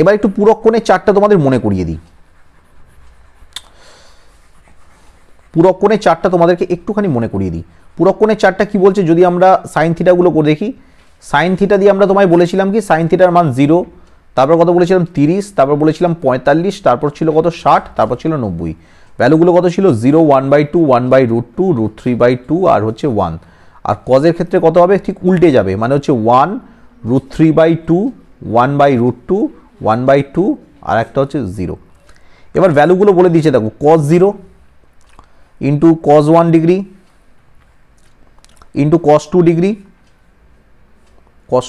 এবার একটু পূরক কোণের চার্টটা তোমাদের মনে করিয়ে দিই। পূরক কোণের চার্টটা তোমাদেরকে একটুখানি মনে করিয়ে দিই। পূরক কোণের চার্টটা কি বলছে, যদি আমরা সাইন থিটাগুলো করে দেখি, সাইন থিটা দিয়ে আমরা তোমায় বলেছিলাম কি সাইন থিটার মান 0, তারপর কত বলেছিলাম 30, তারপর বলেছিলাম 45, তারপর ছিল কত 60, তারপর ছিল 90। ভ্যালুগুলো কত ছিল 0, 1/2, 1/√2, √3/2 আর হচ্ছে 1। আর কজের ক্ষেত্রে কত হবে, ঠিক উল্টে যাবে, মানে হচ্ছে 1, √3/2, 1/√2, 1/2 আর একটা হচ্ছে 0। এবার ভ্যালুগুলো বলে দিয়েছে দেখো, cos 0 into cos 1 degree into cos 2 degree, cos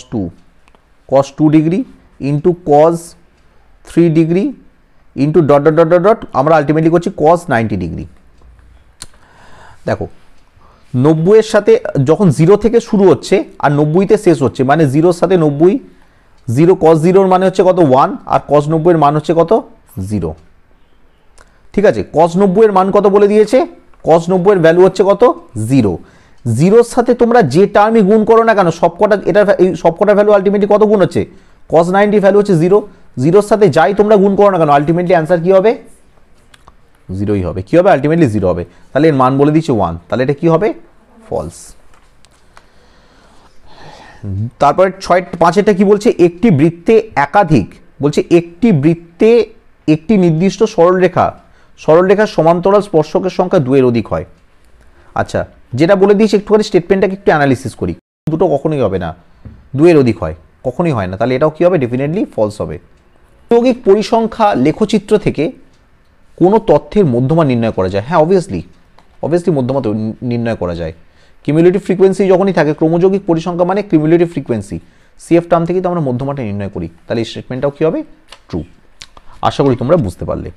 2 degree into cos 3 degree into dot dot dot dot আমরা আলটিমেটলি করছি cos 90 ডিগ্রি। দেখো 90 এর সাথে যখন 0 থেকে শুরু হচ্ছে আর 90তে শেষ হচ্ছে, মানে 0-র সাথে 90, 0 cos 0-র মানে হচ্ছে কত 1 আর cos 90-এর মান হচ্ছে কত 0। ঠিক আছে, cos 90-এর মান কত বলে দিয়েছে, cos 90-এর ভ্যালু হচ্ছে কত 0। 0-র সাথে তোমরা যে টার্মই গুণ করো না কেন সবকটা, এটা এই সবকটা ভ্যালু আলটিমেটলি কত গুণ হচ্ছে, cos 90 ভ্যালু হচ্ছে 0। 0-র সাথে যাই তোমরা গুণ করো না কেন আলটিমেটলি অ্যান্সার কি হবে, 0ই হবে। কি হবে, আলটিমেটলি 0 হবে। তাহলে এর মান বলে দিচ্ছে 1, তাহলে এটা কি হবে, ফলস। তারপরে 5-এরটা কি বলছে, একটি বৃত্তে একাধিক, বলছে একটি বৃত্তে একটি নির্দিষ্ট সরলরেখার সমান্তরাল স্পর্শকের সংখ্যা 2-এর অধিক হয়। আচ্ছা, যেটা বলে দিয়েছি একটুখানি স্টেটমেন্টটাকে একটু অ্যানালিসিস করি। দুটো কখনোই হবে না, 2-এর অধিক হয়, কখনোই হয় না, তাহলে এটাও কি হবে, ডেফিনেটলি ফলস হবে। যৌগিক পরিসংখ্যা লেখচিত্র থেকে কোনো তথ্যের মধ্যমা নির্ণয় করা যায়। হ্যাঁ, অবভিয়াসলি মধ্যমা নির্ণয় করা যায়। কিউমুলেটিভ ফ্রিকোয়েন্সি যখনই থাকে, ক্রমযৌগিক পরিসংখ্যা মানে কিউমুলেটিভ ফ্রিকোয়েন্সি, সিএফ টার্ম থেকেই তো আমরা মধ্যমাটা নির্ণয় করি, তাহলে এই স্টেটমেন্টটাও কি হবে, ট্রু। আশা করি তোমরা বুঝতে পারলে।